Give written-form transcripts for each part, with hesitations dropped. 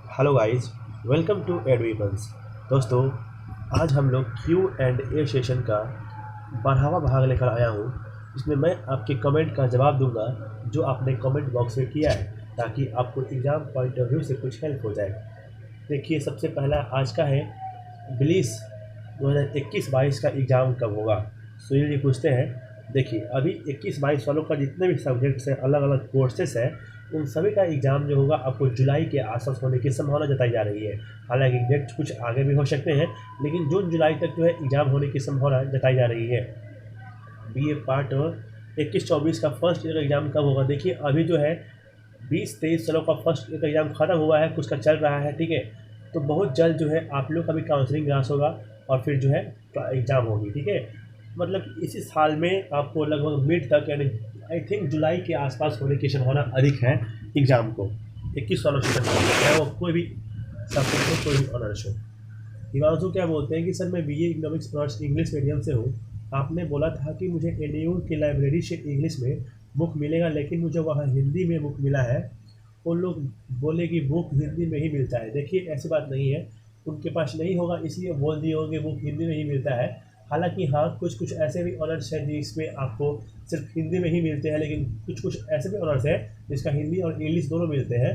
Hello guys, welcome to एडवीपन्स। दोस्तों, आज हम लोग क्यू एंड ए सेशन का 12वां भाग लेकर आया हूँ, जिसमें मैं आपके कमेंट का जवाब दूंगा जो आपने कमेंट बॉक्स में किया है, ताकि आपको एग्ज़ाम पॉइंट ऑफ व्यू से कुछ हेल्प हो जाए। देखिए, सबसे पहला आज का है, बिलीस 2021-22 का एग्ज़ाम कब होगा? सुनील जी पूछते हैं। देखिए, अभी 21-22 वालों का जितने भी सब्जेक्ट्स हैं, अलग अलग कोर्सेस हैं, उन सभी का एग्ज़ाम जो होगा आपको जुलाई के आसपास होने की संभावना जताई जा रही है। हालांकि डेट कुछ आगे भी हो सकते हैं, लेकिन जून जुलाई तक जो है एग्ज़ाम होने की संभावना जताई जा रही है। बी ए पार्ट 21-24 का फर्स्ट ईयर एग्ज़ाम कब होगा? देखिए, अभी जो है 20-23 सालों का फर्स्ट ईयर का एग्ज़ाम ख़त्म हुआ है, कुछ का चल रहा है, ठीक है। तो बहुत जल्द जो है आप लोग का भी काउंसलिंग क्लास होगा और फिर जो है एग्ज़ाम होगी, ठीक है। मतलब इसी साल में आपको लगभग मिड तक, यानी आई थिंक जुलाई के आसपास होने की संभावना अधिक है एग्ज़ाम को। 21 वालों से चाहे वो कोई भी सब्जेक्ट हो, कोई भी ऑनर्स हो। हिमांशु क्या बोलते हैं कि सर, मैं BA economics honours English medium से हूँ। आपने बोला था कि मुझे एनयू की लाइब्रेरी से इंग्लिश में बुक मिलेगा, लेकिन मुझे वहाँ हिंदी में बुक मिला है। उन लोग बोले कि बुक हिंदी में ही मिलता है। देखिए, ऐसी बात नहीं है, उनके पास नहीं होगा इसलिए बोल दिए होंगे बुक हिंदी में ही मिलता है। हालांकि हाँ, कुछ कुछ ऐसे भी ऑनर्स हैं जिसमें आपको सिर्फ हिंदी में ही मिलते हैं, लेकिन कुछ कुछ ऐसे भी ऑनर्स हैं जिसका हिंदी और इंग्लिश दोनों मिलते हैं।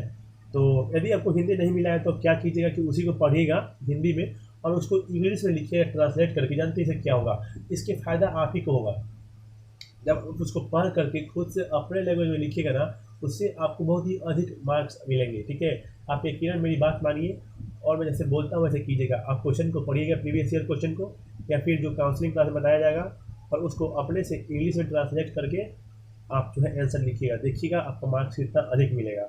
तो यदि आपको हिंदी नहीं मिला है तो क्या कीजिएगा कि उसी को पढ़िएगा हिंदी में और उसको इंग्लिश में लिखिएगा ट्रांसलेट करके। जानते हैं इससे क्या होगा? इसके फ़ायदा आप ही को होगा। जब आप उसको पढ़ करके खुद से अपने लेवल में लिखिएगा ना, उससे आपको बहुत ही अधिक मार्क्स मिलेंगे, ठीक है। आप यकीनन मेरी बात मानिए और मैं जैसे बोलता हूँ वैसे कीजिएगा। आप क्वेश्चन को पढ़िएगा, प्रीवियस ईयर क्वेश्चन को, या फिर जो काउंसलिंग क्लास में बताया जाएगा, और उसको अपने से इंग्लिश में ट्रांसलेट करके आप जो है आंसर लिखिएगा। देखिएगा आपका मार्क्स कितना अधिक मिलेगा।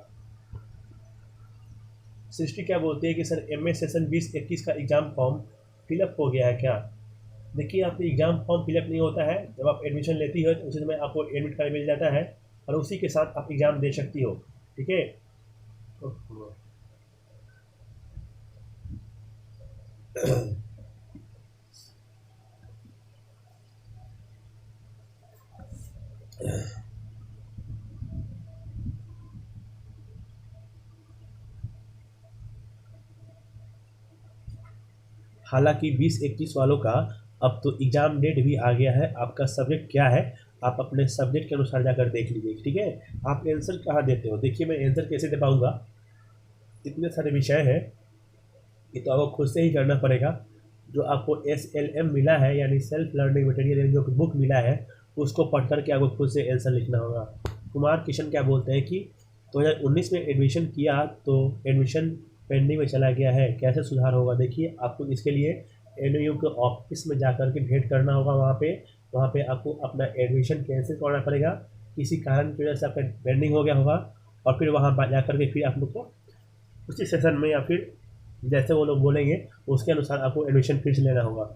सृष्टि क्या बोलती है कि सर, एमए सेशन 20-21 का एग्ज़ाम फॉर्म फिलअप हो गया है क्या? देखिए, आपका एग्ज़ाम फॉर्म फिलअप नहीं होता है। जब आप एडमिशन लेती हो तो उसी समय आपको एडमिट कार्ड मिल जाता है और उसी के साथ आप एग्ज़ाम दे सकती हो, ठीक है। हालांकि 20-21 वालों का अब तो एग्ज़ाम डेट भी आ गया है। आपका सब्जेक्ट क्या है, आप अपने सब्जेक्ट के अनुसार जाकर देख लीजिए, ठीक है। आप आंसर कहाँ देते हो? देखिए, मैं आंसर कैसे दे पाऊँगा, इतने सारे विषय हैं, ये तो आपको खुद से ही करना पड़ेगा। जो आपको SLM मिला है, यानी सेल्फ लर्निंग मटेरियल, यानी जो बुक मिला है, उसको पढ़ कर के आपको खुद से आंसर लिखना होगा। कुमार किशन क्या बोलते हैं कि 2019 में एडमिशन किया तो एडमिशन पेंडिंग में चला गया है, कैसे सुधार होगा? देखिए, आपको इसके लिए NU के ऑफिस में जाकर के भेंट करना होगा। वहाँ पे आपको अपना एडमिशन कैंसिल करना पड़ेगा, किसी कारण की वजह से आपका पेंडिंग हो गया होगा, और फिर वहाँ जा कर के फिर आप लोग को उसी सेशन में, या फिर जैसे वो लोग बोलेंगे उसके अनुसार आपको एडमिशन फिर से लेना होगा।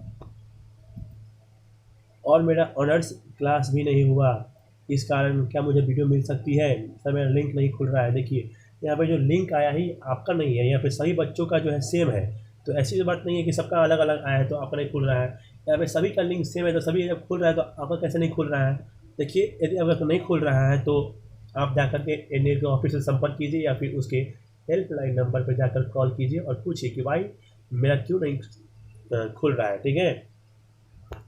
और मेरा ऑनर्स क्लास भी नहीं हुआ, इस कारण क्या मुझे वीडियो मिल सकती है? सर, मेरा लिंक नहीं खुल रहा है। देखिए, यहाँ पे जो लिंक आया ही आपका नहीं है, यहाँ पे सभी बच्चों का जो है सेम है। तो ऐसी बात नहीं है कि सबका अलग अलग आया है तो आपका नहीं खुल रहा है। यहाँ पे सभी का लिंक सेम है, तो सभी जब खुल रहा है तो आपका कैसे नहीं खुल रहा है? देखिए, यदि अगर नहीं खुल रहा है तो आप जाकर के NA के ऑफिस से संपर्क कीजिए, या फिर उसके हेल्पलाइन नंबर पर जाकर कॉल कीजिए और पूछिए कि भाई, मेरा क्यों नहीं खुल रहा है, ठीक है।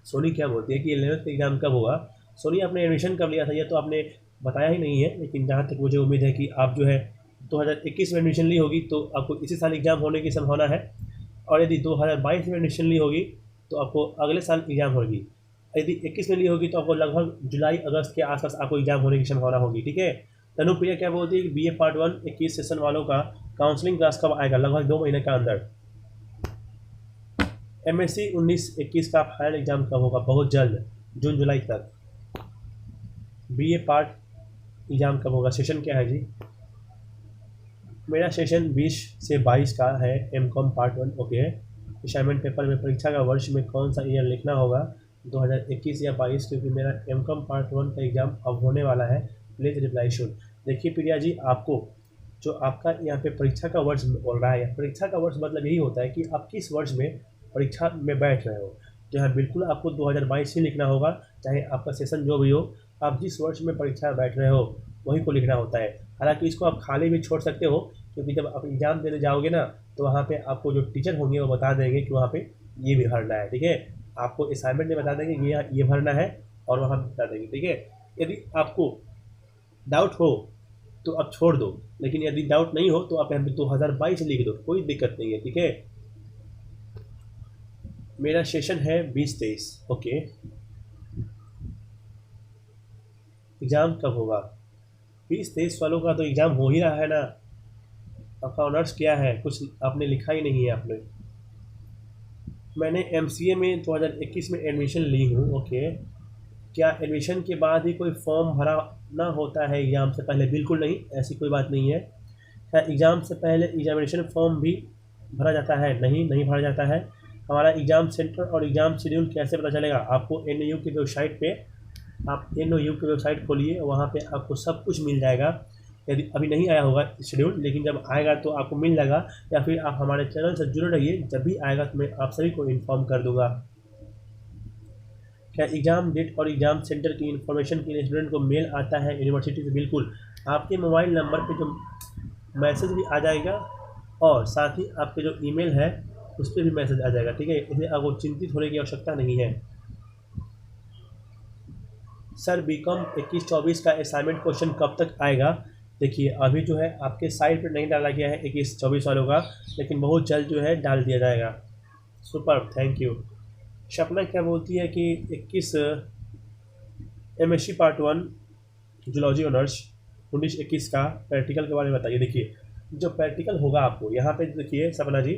सोनी क्या बोलती है कि 11th एग्ज़ाम कब होगा? सोनी, आपने एडमिशन कब लिया था ये तो आपने बताया ही नहीं है, लेकिन जहाँ तक मुझे उम्मीद है कि आप जो है 2021 में एडमिशन ली होगी तो आपको इसी साल एग्ज़ाम होने की संभावना है। और यदि 2022 में एडमिशन ली होगी तो आपको अगले साल एग्ज़ाम होगी। यदि 21 में ली होगी तो आपको लगभग जुलाई अगस्त के आसपास आपको एग्ज़ाम होने की संभावना होगी, ठीक है। तनुप्रिया क्या बोलती है कि BA पार्ट 1 21 सेशन वालों का काउंसलिंग क्लास कब आएगा? लगभग 2 महीने के अंदर। MSc 19-21 का फाइनल एग्ज़ाम कब होगा? बहुत जल्द, जून जुलाई तक। BA पार्ट एग्ज़ाम कब होगा? सेशन क्या है जी? मेरा सेशन 20 से 22 का है, MCOM part 1, okay. Assignment paper में परीक्षा का वर्ष में कौन सा ईयर लिखना होगा, 2021 या 22? क्योंकि मेरा MCOM पार्ट 1 का एग्ज़ाम अब होने वाला है, प्लीज़ रिप्लाई शूड। देखिए प्रिया जी, आपको जो आपका यहाँ पे परीक्षा का वर्ष बोल रहा है, परीक्षा का वर्ष मतलब यही होता है कि आप किस वर्ष में परीक्षा में बैठ रहे हो। तो यहाँ बिल्कुल आपको 2022 ही लिखना होगा, चाहे आपका सेशन जो भी हो। आप जिस वर्ष में परीक्षा में बैठ रहे हो वही को लिखना होता है। हालांकि इसको आप खाली भी छोड़ सकते हो, क्योंकि जब आप एग्ज़ाम देने जाओगे ना तो वहाँ पे आपको जो टीचर होंगे वो बता देंगे कि वहाँ पे ये भी भरना है, ठीक है। आपको असाइनमेंट में बता देंगे ये भरना है और वहाँ बता देंगे, ठीक है। यदि आपको डाउट हो तो आप छोड़ दो, लेकिन यदि डाउट नहीं हो तो आप यहाँ पे 2022 लिख दो, कोई दिक्कत नहीं है, ठीक है। मेरा सेशन है 20-23, ओके। एग्ज़ाम कब होगा? 20-23 वालों का तो एग्ज़ाम हो ही रहा है ना। आपका ऑनर्स क्या है? कुछ आपने लिखा ही नहीं है आपने। मैंने एमसीए में 2021 में एडमिशन ली हूँ, ओके। क्या एडमिशन के बाद ही कोई फॉर्म भरा ना होता है एग्ज़ाम से पहले? बिल्कुल नहीं, ऐसी कोई बात नहीं है। क्या एग्ज़ाम से पहले एग्जामिनेशन फॉर्म भी भरा जाता है? नहीं, नहीं भरा जाता है। हमारा एग्ज़ाम सेंटर और एग्ज़ाम शेड्यूल कैसे पता चलेगा? आपको एनयू की वेबसाइट पे, आप एनयू की वेबसाइट खोलिए, वहाँ पे आपको सब कुछ मिल जाएगा। यदि अभी नहीं आया होगा शेड्यूल, लेकिन जब आएगा तो आपको मिल जाएगा, या फिर आप हमारे चैनल से जुड़े रहिए, जब भी आएगा तो मैं आप सभी को इन्फॉर्म कर दूँगा। क्या एग्ज़ाम डेट और एग्ज़ाम सेंटर की इन्फॉर्मेशन के लिए स्टूडेंट को मेल आता है यूनिवर्सिटी से? बिल्कुल, आपके मोबाइल नंबर पे जो मैसेज भी आ जाएगा और साथ ही आपके जो ईमेल है उस पर भी मैसेज आ जाएगा, ठीक है। इसलिए आपको चिंतित होने की आवश्यकता नहीं है। सर बीकॉम 21-24 का असाइनमेंट क्वेश्चन कब तक आएगा? देखिए अभी जो है आपके साइट पर नहीं डाला गया है 21-24 वालों का, लेकिन बहुत जल्द जो है डाल दिया जाएगा। Super, thank you. सपना क्या बोलती है कि 21 एमएससी पार्ट 1 जूलॉजी ऑनर्स 19-21 का प्रैक्टिकल के बारे में बताइए। देखिए जो प्रैक्टिकल होगा आपको यहाँ पे, देखिए सपना जी,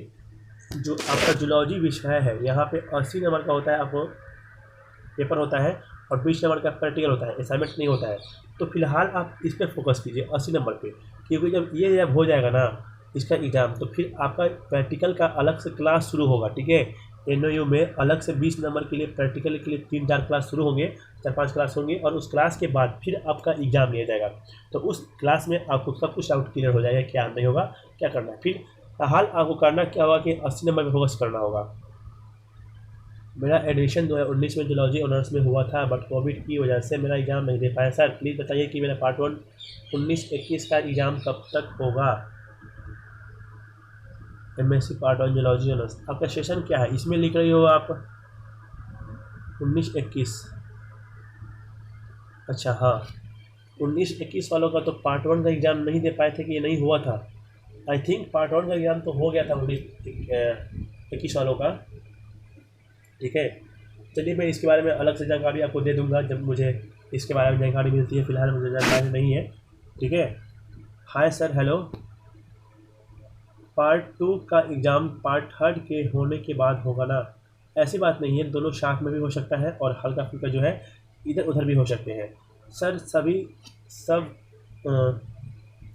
जो आपका जूलॉजी विषय है यहाँ पे 80 नंबर का होता है, आपको पेपर होता है, और 20 नंबर का प्रैक्टिकल होता है, असाइनमेंट नहीं होता है। तो फिलहाल आप इस पर फोकस कीजिए 80 नंबर पे, क्योंकि जब हो जाएगा ना इसका एग्ज़ाम, तो फिर आपका प्रैक्टिकल का अलग से क्लास शुरू होगा, ठीक है। एनओयू में अलग से 20 नंबर के लिए प्रैक्टिकल के लिए 3-4 क्लास शुरू होंगे, 4-5 क्लास होंगे, और उस क्लास के बाद फिर आपका एग्ज़ाम लिया जाएगा। तो उस क्लास में आपको सब कुछ डाउट क्लियर हो जाएगा, क्या नहीं होगा, क्या करना है। फिर हाल आपको करना क्या होगा कि 80 नंबर पर फोकस करना होगा। मेरा एडमिशन 2019 में जूलॉजी ऑनर्स में हुआ था, बट कोविड की वजह से मेरा एग्ज़ाम नहीं दे पाया। सर प्लीज़ बताइए कि मेरा पार्ट 1 19-21 का एग्ज़ाम कब तक होगा? एमएससी पार्ट 1 जूलॉजी ऑनर्स, आपका सेशन क्या है? इसमें लिख रही हो आप 19-21। अच्छा हाँ, 19-21 वालों का तो पार्ट 1 का एग्ज़ाम नहीं दे पाए थे कि ये नहीं हुआ था? आई थिंक पार्ट 1 का एग्ज़ाम तो हो गया था 19-21 वालों का, ठीक है। चलिए मैं इसके बारे में अलग से जानकारी आपको दे दूंगा जब मुझे इसके बारे में जानकारी मिलती है, फिलहाल मुझे जानकारी नहीं है, ठीक है। Hi sir, hello. पार्ट 2 का एग्ज़ाम पार्ट 3 के होने के बाद होगा ना? ऐसी बात नहीं है, दोनों साथ में भी हो सकता है और हल्का फुल्का जो है इधर उधर भी हो सकते हैं। सर सब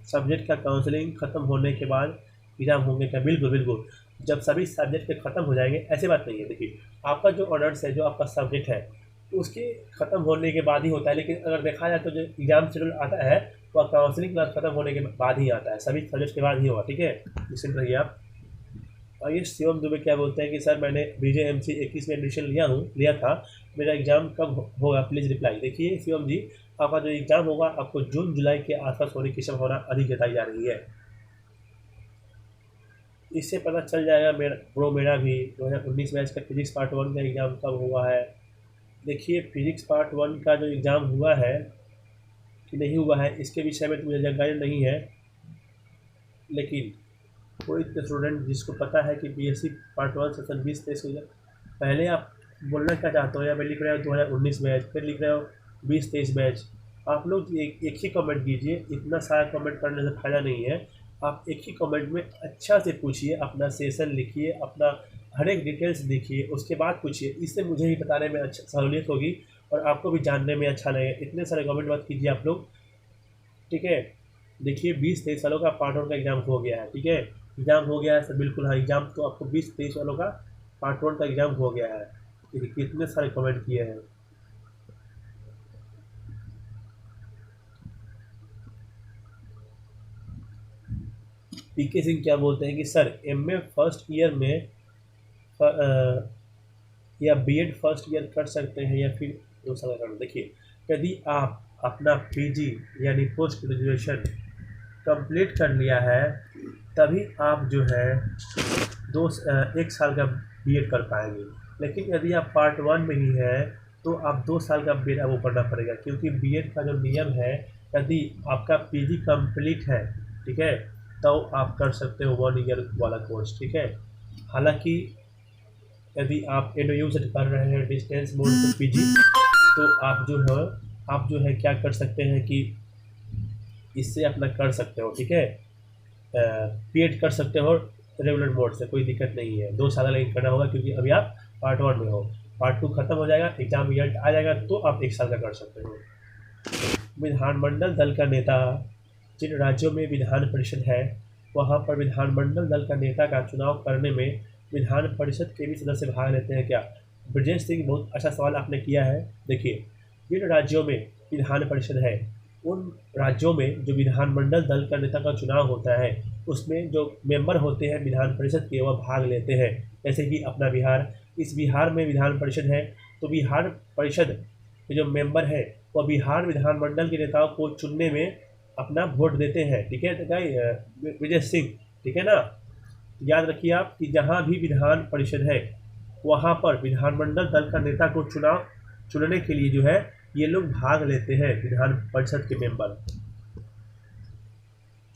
सब्जेक्ट का काउंसलिंग ख़त्म होने के बाद एग्ज़ाम होंगे क्या? बिल्कुल बिल्कुल, जब सभी सब्जेक्ट के ख़त्म हो जाएंगे, ऐसी बात नहीं है। देखिए आपका जो ऑनर्स है, जो आपका सब्जेक्ट है, उसके ख़त्म होने के बाद ही होता है, लेकिन अगर देखा जाए तो जो एग्ज़ाम शेड्यूल आता है वह काउंसलिंग क्लास ख़त्म होने के बाद ही आता है, सभी सब्जेक्ट के बाद ही होगा, ठीक है। निश्चिंत रहिए आप। और ये शिवम दुबे क्या बोलते हैं कि सर मैंने BJMC 21 में एडमिशन लिया था, मेरा एग्ज़ाम कब होगा? Please reply. देखिए शिवम जी, आपका जो एग्ज़ाम होगा आपको जून-जुलाई के आसपास होने की संभावना अधिक जताई जा रही है। इससे पता चल जाएगा मेरा भी 2019 बैच का फिजिक्स पार्ट 1 का एग्ज़ाम कब हुआ है। देखिए फिजिक्स पार्ट 1 का जो एग्ज़ाम हुआ है कि नहीं हुआ है इसके विषय में तो मुझे जानकारी नहीं है, लेकिन कोई स्टूडेंट जिसको पता है कि BSc पार्ट 1 सेशन 20-23 को, पहले आप बोलना क्या चाहते हो? या मैं लिख रहे हो 2019 बैच, फिर लिख रहे हो 20-23 बैच। आप लोग एक ही कमेंट कीजिए, इतना सारा कमेंट करने से फ़ायदा नहीं है। आप एक ही कमेंट में अच्छा से पूछिए, अपना सेशन लिखिए, अपना हर एक डिटेल्स लिखिए, उसके बाद पूछिए। इससे मुझे ही बताने में अच्छा सहूलियत होगी और आपको भी जानने में अच्छा लगेगा। इतने सारे कमेंट मत कीजिए आप लोग, ठीक है। देखिए 20-23 सालों का पार्ट 1 का एग्ज़ाम हो गया है, ठीक है। एग्ज़ाम हो गया है सर, बिल्कुल हाँ, एग्ज़ाम तो आपको 20-23 वालों का पार्ट 1 का एग्ज़ाम हो गया है। देखिए कितने सारे कमेंट किए हैं। पीके सिंह क्या बोलते हैं कि सर MA फर्स्ट ईयर में या BEd फर्स्ट ईयर कर सकते हैं या फिर दूसरा करना? देखिए यदि आप अपना PG यानी पोस्ट ग्रेजुएशन कंप्लीट कर लिया है तभी आप जो है 1 साल का बीएड कर पाएंगे। लेकिन यदि आप पार्ट 1 में ही है तो आप 2 साल का बीएड वो करना पड़ेगा, क्योंकि बीएड का जो नियम है, यदि आपका पीजी कंप्लीट है, ठीक है, तो आप कर सकते हो 1 ईयर वाला कोर्स, ठीक है। हालांकि यदि आप एनओयू से कर रहे हैं डिस्टेंस मोड पे पीजी, तो आप जो है क्या कर सकते हैं कि इससे अपना कर सकते हो, ठीक है, बीएड कर सकते हो रेगुलर मोड से, कोई दिक्कत नहीं है। 2 साल लेकिन करना होगा, क्योंकि अभी आप पार्ट 1 में हो। पार्ट 2 खत्म हो जाएगा, एग्जाम रिजल्ट आ जाएगा तो आप 1 साल का कर सकते हो। विधानमंडल दल का नेता, जिन राज्यों में विधान परिषद है वहाँ पर विधानमंडल दल का नेता का चुनाव करने में विधान परिषद के भी सदस्य भाग लेते हैं क्या? ब्रजेश सिंह, बहुत अच्छा सवाल आपने किया है। देखिए, जिन राज्यों में विधान परिषद है उन राज्यों में जो विधानमंडल दल का नेता का चुनाव होता है उसमें जो मेंबर होते हैं विधान परिषद के, वह भाग लेते हैं। जैसे कि अपना बिहार, इस बिहार में विधान परिषद है तो बिहार परिषद के जो मेंबर है वह बिहार विधानमंडल के नेताओं को चुनने में अपना वोट देते हैं, ठीक है। तो विजय सिंह, ठीक है ना, याद रखिए आप कि जहाँ भी विधान परिषद है वहाँ पर विधानमंडल दल का नेता को चुनने के लिए जो है ये लोग भाग लेते हैं, विधान परिषद के मेंबर।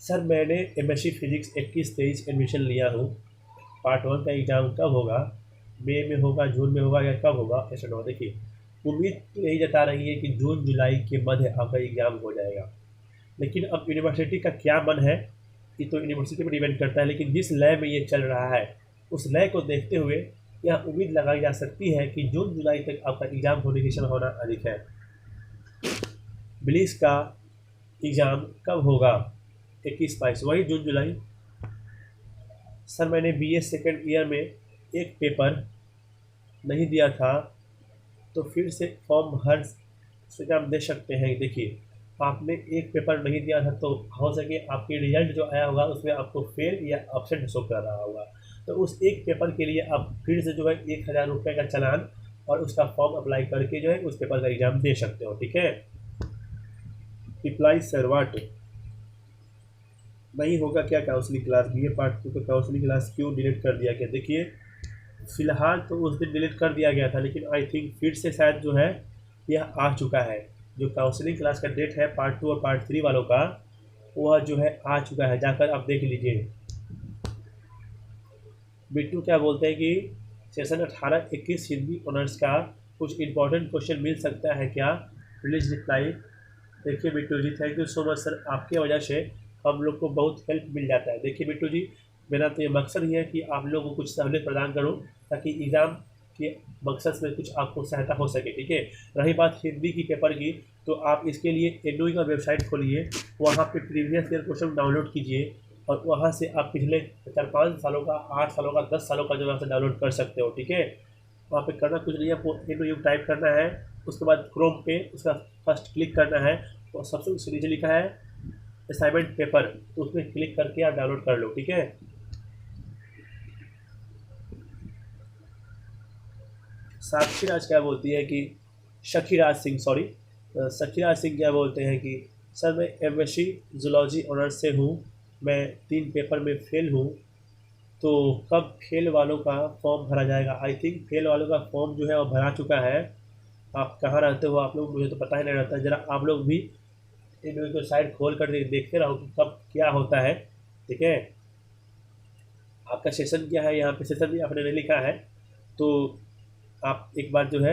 सर, मैंने एमएससी फिजिक्स 21-23 एडमिशन लिया हूँ, पार्ट 1 का एग्ज़ाम कब होगा? मई में होगा, जून में होगा या कब होगा? ऐसा ना, देखिए उम्मीद तो यही जता रही है कि जून जुलाई के मध्य आपका एग्ज़ाम हो जाएगा। लेकिन अब यूनिवर्सिटी का क्या मन है ये तो यूनिवर्सिटी पर डिपेंड करता है, लेकिन जिस लय में ये चल रहा है उस लय को देखते हुए यह उम्मीद लगाई जा सकती है कि जून जुलाई तक आपका एग्ज़ाम होने की संभावना अधिक है। बिलीस का एग्ज़ाम कब होगा? 21-22, वही जून जुलाई। सर, मैंने बीए सेकेंड ईयर में एक पेपर नहीं दिया था तो फिर से फॉर्म भर से एग्ज़ाम दे सकते हैं? देखिए, आपने एक पेपर नहीं दिया था तो हो सके आपके रिजल्ट जो आया होगा उसमें आपको फेल या एब्सेंट शो कर रहा होगा, तो उस एक पेपर के लिए आप फिर से जो है 1000 रुपये का चालान और उसका फॉर्म अप्लाई करके जो है उस पेपर का एग्ज़ाम दे सकते हो, ठीक है। रिप्लाई सर वाट नहीं होगा क्या काउंसलिंग क्लास? बीए पार्ट 2 का काउंसलिंग क्लास क्यों डिलीट कर दिया गया? देखिए, फ़िलहाल तो उस दिन डिलीट कर दिया गया था, लेकिन आई थिंक फिर से शायद जो है यह आ चुका है। जो काउंसलिंग क्लास का डेट है पार्ट 2 और पार्ट 3 वालों का, वह जो है आ चुका है, जाकर आप देख लीजिए। बिट्टू क्या बोलते हैं कि सेशन 18-21 हिंदी ऑनर्स का कुछ इंपॉर्टेंट क्वेश्चन मिल सकता है क्या? Please reply. देखिए Bittu ji, thank you so much sir, आपके वजह से हम लोग को बहुत हेल्प मिल जाता है। देखिए बिट्टू जी, मेरा तो ये मकसद ही है कि आप लोगों को कुछ सहूलियत प्रदान करूँ ताकि एग्ज़ाम के मकसद में कुछ आपको सहायता हो सके, ठीक है। रही बात हिंदी की पेपर की, तो आप इसके लिए एनओई का वेबसाइट खोलिए, वहाँ पे प्रीवियस ईयर क्वेश्चन डाउनलोड कीजिए और वहाँ से आप पिछले 4-5 सालों का, 8 सालों का, 10 सालों का जो वहाँ से डाउनलोड कर सकते हो, ठीक है। वहाँ पे करना कुछ नहीं है, आपको एनओयू टाइप करना है, उसके बाद क्रोम पे उसका फर्स्ट क्लिक करना है और सबसे नीचे लिखा है असाइनमेंट पेपर, तो उसमें क्लिक करके आप डाउनलोड कर लो, ठीक है। साक्षीराज क्या बोलती है कि सखीराज सिंह क्या बोलते हैं कि सर, मैं एमएससी जूलॉजी ऑनर्स से हूँ, मैं 3 पेपर में फेल हूँ, तो कब फेल वालों का फॉर्म भरा जाएगा? आई थिंक फेल वालों का फॉर्म जो है वो भरा चुका है। आप कहाँ रहते हो आप लोग, मुझे तो पता ही नहीं रहता। ज़रा आप लोग भी इन को साइड खोल कर देखते रहो कि कब क्या होता है, ठीक है। आपका सेशन क्या है, यहाँ पे सेशन भी आपने नहीं लिखा है, तो आप एक बार जो है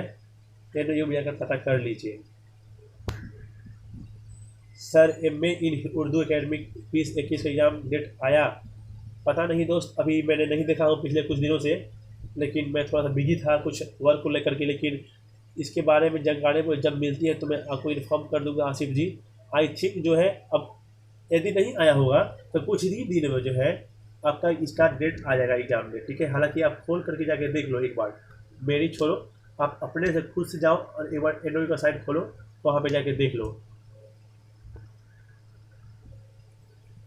एनओयू में जाकर पता कर लीजिए। सर, एमए इन उर्दू एकेडमिक 2021 का एग्ज़ाम डेट आया? पता नहीं दोस्त, अभी मैंने नहीं देखा हूँ पिछले कुछ दिनों से, लेकिन मैं थोड़ा सा बिजी था कुछ वर्क को लेकर के, लेकिन इसके बारे में जानकारी मुझे जब मिलती है तो मैं आपको इन्फॉर्म कर दूंगा आसिफ जी। आई थिंक जो है अब यदि नहीं आया होगा तो कुछ ही दिन में जो है आपका स्टार्ट डेट आ जाएगा एग्ज़ाम डेट, ठीक है। हालांकि आप खोल करके जाके देख लो एक बार, मेरी छोड़ो, आप अपने से खुद से जाओ और एक बार एनओयू का साइट खोलो, वहाँ पे जाके देख लो।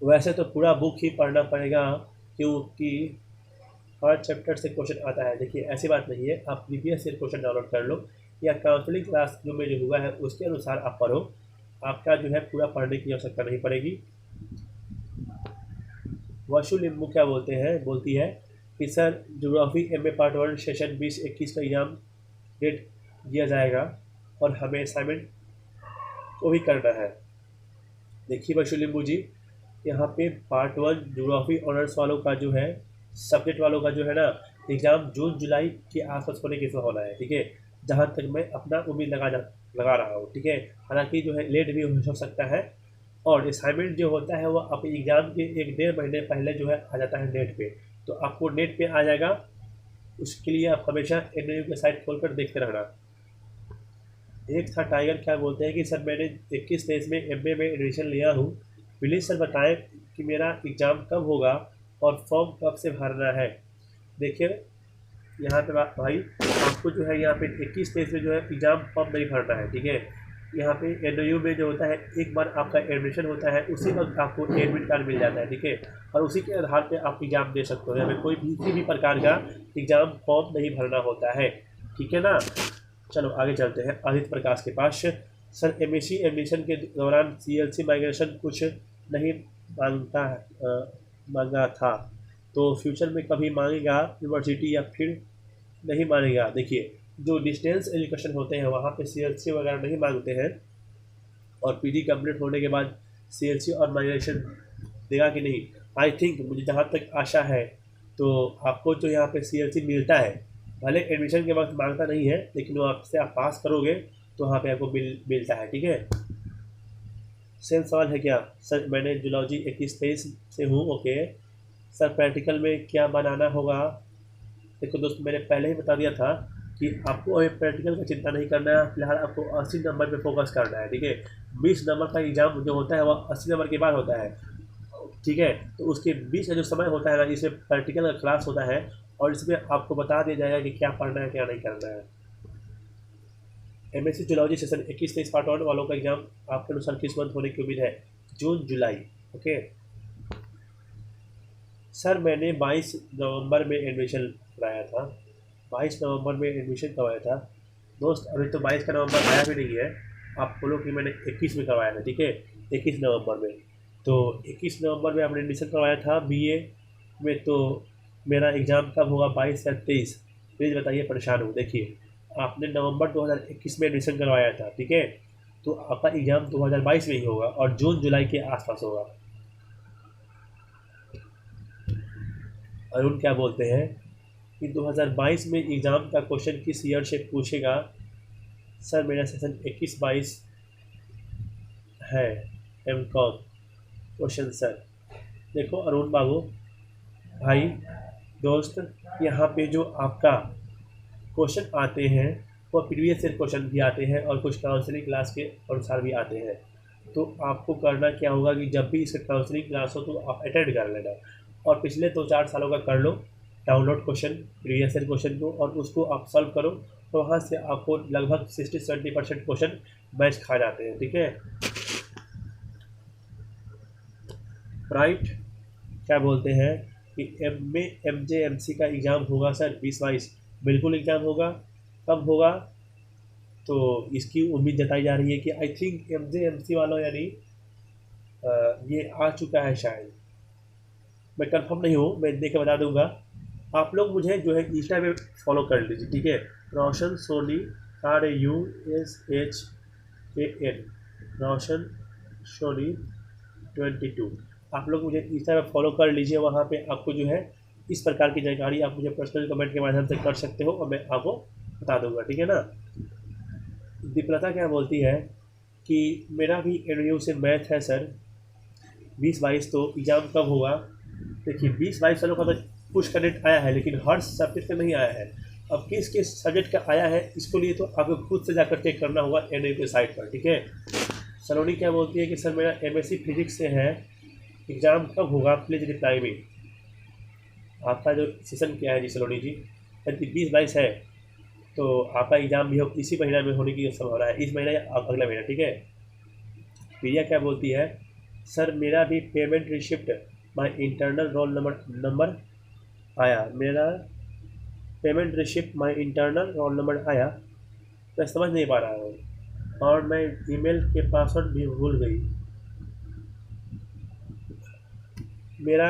वैसे तो पूरा बुक ही पढ़ना पड़ेगा क्योंकि हर चैप्टर से क्वेश्चन आता है। देखिए ऐसी बात नहीं है, आप प्रीवियस ईयर क्वेश्चन डाउनलोड कर लो या काउंसलिंग क्लास जो में जो हुआ है उसके अनुसार आप पढ़ो, आपका जो है पूरा पढ़ने की आवश्यकता नहीं पड़ेगी। वशु लिम्बू क्या बोलती है कि sir geography MA part 1 session 2021 का एग्ज़ाम डेट दिया जाएगा और हमें असाइनमेंट को भी करना है। देखिए वशु लिम्बू जी, यहाँ पे पार्ट 1 ज्योग्राफी ऑनर्स वालों का जो है, सब्जेक्ट वालों का जो है ना, एग्ज़ाम जून जुलाई के आसपास होने के होना है, ठीक है, जहाँ तक मैं अपना उम्मीद लगा रहा हूँ, ठीक है। हालांकि जो है लेट भी हो सकता है, और असाइनमेंट जो होता है वो आप एग्ज़ाम के 1-1.5 महीने पहले जो है आ जाता है नेट पे, तो आपको नेट पे आ जाएगा। उसके लिए आप हमेशा NAU की साइट खोल कर देखते रहना। एक था टाइगर क्या बोलते हैं कि सर मैंने 21-23 में MA में एडमिशन लिया हूँ, प्लीज़ सर बताएं कि मेरा एग्ज़ाम कब होगा और फॉर्म कब से भरना है। देखिए यहाँ पे भाई आपको जो है यहाँ पे 21-23 में जो है एग्ज़ाम फॉर्म नहीं भरना है, ठीक है। यहाँ पे NAU में जो होता है, एक बार आपका एडमिशन होता है उसी वक्त आपको एडमिट कार्ड मिल जाता है, ठीक है, और उसी के आधार पे आप एग्ज़ाम दे सकते हो। यहाँ पे कोई भी किसी भी प्रकार का एग्ज़ाम फॉर्म नहीं भरना होता है, ठीक है ना। चलो आगे चलते हैं आदित्य प्रकाश के पास। सर MSc एडमिशन के दौरान CLC माइग्रेशन कुछ नहीं मांगा था, तो फ्यूचर में कभी मांगेगा यूनिवर्सिटी या फिर नहीं मानेगा। देखिए जो डिस्टेंस एजुकेशन होते हैं वहाँ पे CLC वगैरह नहीं मांगते हैं, और PG कंप्लीट होने के बाद CLC और माइग्रेशन देगा कि नहीं, आई थिंक मुझे जहाँ तक आशा है तो आपको जो यहाँ पे CLC मिलता है, भले एडमिशन के वक्त मांगता नहीं है, लेकिन वो आपसे आप पास करोगे तो वहाँ पे आपको मिलता है, ठीक है। सेम सवाल है क्या सर, मैंने जूलॉजी 21-23 से हूँ, ओके सर प्रैक्टिकल में क्या बनाना होगा। देखो दोस्त, मैंने पहले ही बता दिया था कि आपको अभी प्रैक्टिकल का चिंता नहीं करना है, फिलहाल आपको 80 नंबर पे फोकस करना है, ठीक है। 20 नंबर का एग्ज़ाम जो होता है वह 80 नंबर के बाद होता है, ठीक है। तो उसके बीच का जो समय होता है ना, इसमें प्रैक्टिकल का क्लास होता है, और इसमें आपको बता दिया जाएगा कि क्या पढ़ना है क्या नहीं करना है। MSc जूलॉजी सेशन 21-23 पार्ट 1 वालों का एग्ज़ाम आपके अनुसार किस मंथ होने की उम्मीद है। जून जुलाई, ओके। सर मैंने 22 नवंबर में एडमिशन कराया था, 22 नवंबर में एडमिशन करवाया था दोस्त, अभी तो 22 का नवंबर आया भी नहीं है। आप बोलो कि मैंने 21 में करवाया था, ठीक है, 21 नवंबर में। तो 21 नवंबर में आपने एडमिशन करवाया था BA में, तो मेरा एग्ज़ाम कब होगा, 22 या 23, प्लीज़ बताइए, परेशान हूँ। देखिए आपने नवंबर 2021 में एडमिशन करवाया था, ठीक है, तो आपका एग्ज़ाम 2022 में ही होगा और जून जुलाई के आसपास होगा। अरुण क्या बोलते हैं कि 2022 में एग्ज़ाम का क्वेश्चन किस ईयर से पूछेगा। सर मेरा सेशन 21-22 है, MCOM क्वेश्चन सर। देखो अरुण बाबू भाई दोस्त, यहाँ पे जो आपका क्वेश्चन आते हैं वो प्रीवियस ईयर क्वेश्चन भी आते हैं और कुछ काउंसलिंग क्लास के अनुसार भी आते हैं। तो आपको करना क्या होगा कि जब भी इसका काउंसलिंग क्लास हो तो आप अटेंड कर लेना, और पिछले 2-4 सालों का कर लो download question, previous year question को, और उसको आप सॉल्व करो, तो वहाँ से आपको लगभग 60-70% क्वेश्चन मैच खा जाते हैं, ठीक है। राइट क्या बोलते हैं कि MA MJ MC का एग्ज़ाम होगा सर 2022, बिल्कुल एग्ज़ाम होगा। कब होगा, तो इसकी उम्मीद जताई जा रही है कि आई थिंक MJ MC वालों यानी ये आ चुका है शायद, मैं कंफर्म नहीं हूँ, मैं देख के बता दूंगा। आप लोग मुझे जो है इंस्टा पे फॉलो कर लीजिए, ठीक है, रोशन सोनी RAUSHAN, रोशन सोनी 22। आप लोग मुझे इंस्टा पे फॉलो कर लीजिए, वहाँ पे आपको जो है इस प्रकार की जानकारी आप मुझे पर्सनल कमेंट के माध्यम से कर सकते हो और मैं आपको बता दूंगा, ठीक है ना। दीपलता क्या बोलती है कि मेरा भी NAU से मैथ है सर 2022, तो एग्ज़ाम कब होगा। देखिए 2022 सालों का तो कुछ क्रेडिट आया है, लेकिन हर सब्जेक्ट का नहीं आया है। अब किस किस सब्जेक्ट का आया है इसको लिए तो आपको खुद से जाकर चेक करना होगा NAU की साइट पर, ठीक है। सलोनी क्या बोलती है कि सर मेरा MSc फिजिक्स से है, एग्ज़ाम कब होगा, प्लीज़ रिप्लाई में। आपका जो सेशन क्या है जी सलोनी जी, यदि 2022 है तो आपका एग्ज़ाम भी इसी महीना में होने की संभावना है, इस महीना या अगला महीना, ठीक है। प्रिया क्या बोलती है, सर मेरा भी payment receipt my internal roll number आया, मेरा payment receipt my internal roll number आया, मैं समझ नहीं पा रहा हूँ, और मैं ईमेल के पासवर्ड भी भूल गई। मेरा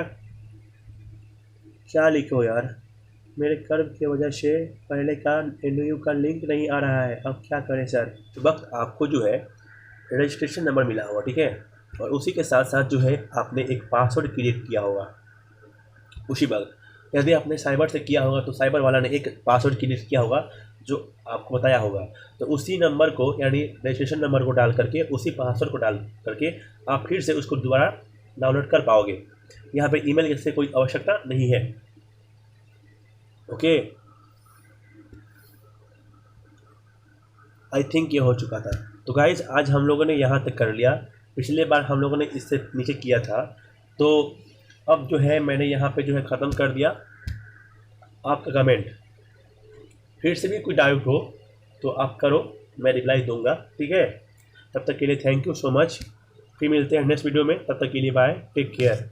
क्या लिखे हो यार, मेरे कर्व की वजह से पहले का एनयू का लिंक नहीं आ रहा है, अब क्या करें सर। तो वक्त आपको जो है रजिस्ट्रेशन नंबर मिला होगा, ठीक है, और उसी के साथ साथ जो है आपने एक पासवर्ड क्रिएट किया होगा उसी वक्त। यदि आपने साइबर से किया होगा तो साइबर वाला ने एक पासवर्ड क्रिएट किया होगा जो आपको बताया होगा। तो उसी नंबर को यानी रजिस्ट्रेशन नंबर को डाल करके उसी पासवर्ड को डाल करके आप फिर से उसको दोबारा डाउनलोड कर पाओगे। यहाँ पे ईमेल से कोई आवश्यकता नहीं है। ओके, आई थिंक ये हो चुका था। तो गाइज आज हम लोगों ने यहाँ तक कर लिया, पिछले बार हम लोगों ने इससे नीचे किया था। तो अब जो है मैंने यहाँ पे जो है ख़त्म कर दिया। आपका कमेंट फिर से भी कोई डाउट हो तो आप करो, मैं रिप्लाई दूंगा, ठीक है। तब तक के लिए थैंक यू सो मच। फिर मिलते हैं नेक्स्ट वीडियो में, तब तक के लिए बाय, टेक केयर।